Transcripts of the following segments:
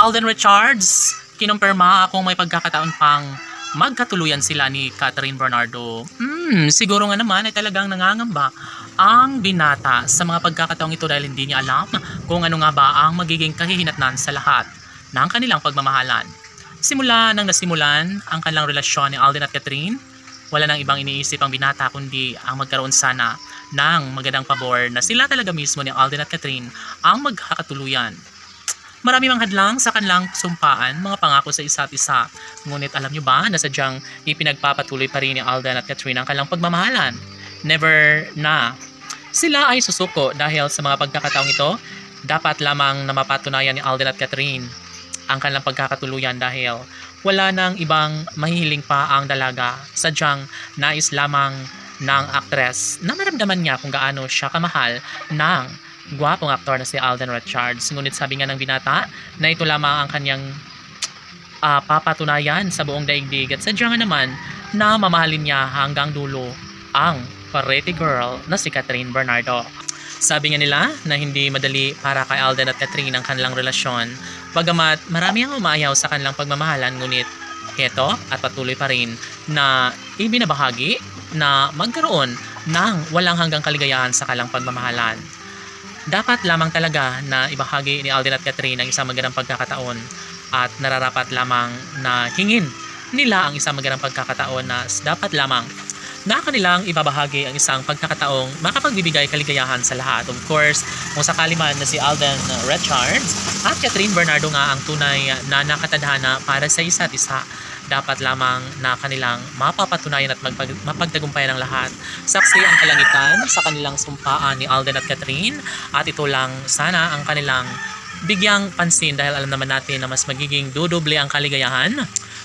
Alden Richards, kinumpirma kung may pagkakataon pang magkatuluyan sila ni Catherine Bernardo. Siguro nga naman ay talagang nangangamba ang binata sa mga pagkakataong ito dahil hindi niya alam kung ano nga ba ang magiging kahihinatnan sa lahat ng kanilang pagmamahalan. Simula nang nasimulan ang kanilang relasyon ni Alden at Catherine, wala nang ibang iniisip ang binata kundi ang magkaroon sana ng magandang pabor na sila talaga mismo ni Alden at Catherine ang magkakatuluyan. Marami mang hadlang sa kanilang sumpaan, mga pangako sa isa't isa. Ngunit alam nyo ba na sadyang ipinagpapatuloy pa rin ni Alden at Catherine ang kanilang pagmamahalan? Never na. Sila ay susuko dahil sa mga pagkakataong ito, dapat lamang na mapatunayan ni Alden at Catherine ang kanilang pagkakatuluyan dahil wala nang ibang mahihiling pa ang dalaga. Sadyang nais lamang ng aktres na maramdaman niya kung gaano siya kamahal ng gwapong aktor na si Alden Richards. Ngunit sabi nga ng binata na ito lamang ang kanyang papatunayan sa buong daigdig at sadya nga naman na mamahalin niya hanggang dulo ang pretty girl na si Catherine Bernardo. Sabi nga nila na hindi madali para kay Alden at Catherine ang kanilang relasyon, bagamat marami ang umaayaw sa kanilang pagmamahalan, ngunit heto at patuloy pa rin na ibinabahagi na magkaroon ng walang hanggang kaligayahan sa kanilang pagmamahalan. Dapat lamang talaga na ibahagi ni Alden at Catherine ang isang magandang pagkakataon at nararapat lamang na hingin nila ang isang magandang pagkakataon na dapat lamang na kanilang ibabahagi ang isang pagkakataong makapagbibigay kaligayahan sa lahat. Of course, kung sakali man na si Alden Richards at Catherine Bernardo nga ang tunay na nakatadhana para sa isa't isa, dapat lamang na kanilang mapapatunayan at mapagtagumpayan ng lahat. Saksi ang kalangitan sa kanilang sumpaan ni Alden at Catherine at ito lang sana ang kanilang bigyang pansin dahil alam naman natin na mas magiging dudoble ang kaligayahan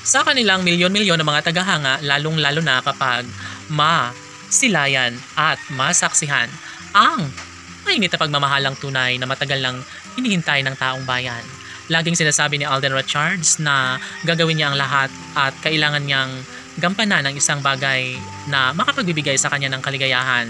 sa kanilang milyon-milyon ng mga tagahanga, lalong-lalo na kapag masilayan at masaksihan ang mainit na pagmamahalang tunay na matagal lang hinihintay ng taong bayan. Laging sinasabi ni Alden Richards na gagawin niya ang lahat at kailangan niyang gampanan ng isang bagay na makapagbibigay sa kanya ng kaligayahan.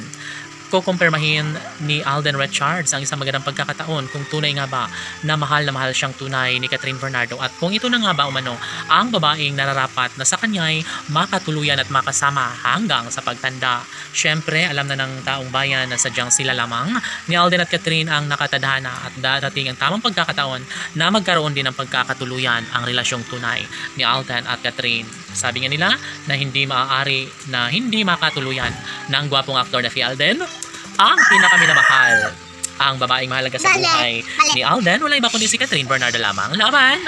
Kukumpirmahin ni Alden Richards ang isang magandang pagkakataon kung tunay nga ba na mahal siyang tunay ni Catherine Bernardo at kung ito na nga ba umano ang babaeng nararapat na sa kanya'y makatuluyan at makasama hanggang sa pagtanda. Siyempre, alam na ng taong bayan na sadyang sila lamang ni Alden at Catherine ang nakatadhana at darating ang tamang pagkakataon na magkaroon din ng pagkakatuluyan ang relasyong tunay ni Alden at Catherine. Sabi nga nila na hindi maaari na hindi makatuluyan ng gwapong aktor na si Alden ang pinakaminamahal, ang babaeng mahalaga sa buhay ni Alden, wala iba kundi si Catherine Bernardo lamang. Laban!